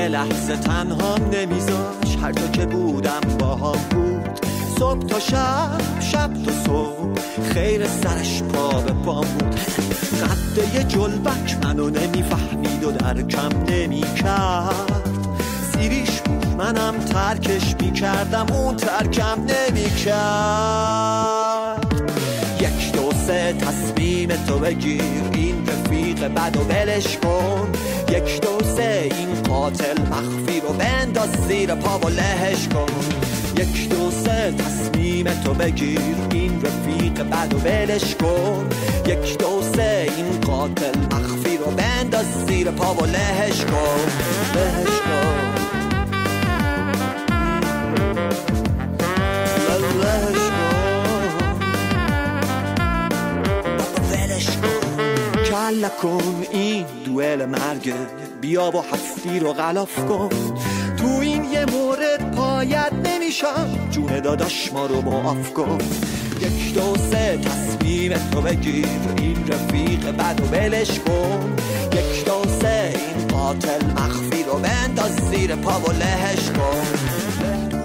یه لحظه تنهام نمیذاش، هر جا که بودم باهام بود. صبح تا شب، شب تا صبح، خیر سرش پا به پام بود. قد یه جلبک منو نمیفهمید و درکم نمیکرد. سیریش بود منم ترکش میکردم، اون ترکم نمیکرد. 1 2 3 تصمیم تو بگیر، این رفیق بد و ولش کن. 1 2 3 این قاتل مخفی رو بنداز زیر پا و لهش کن. 1 2 3 تصمیم تو بگیر، این رفیق بد و ولش کن. 1 2 3 این قاتل مخفی رو بنداز زیر پا و لهش کن. لهش کن، لهش کن، کله کن. این دوئل مرگه، بیا با هستی رو غلاف کن. تو این یه مورد پایت نمیشم، جون داداش ما رو معاف کن. 1 2 3 تصمیم تو بگیر، این رفیق بد و ولش کن. 1 2 3 این قاتل مخفی رو بنداز زیر پا و لهش کن.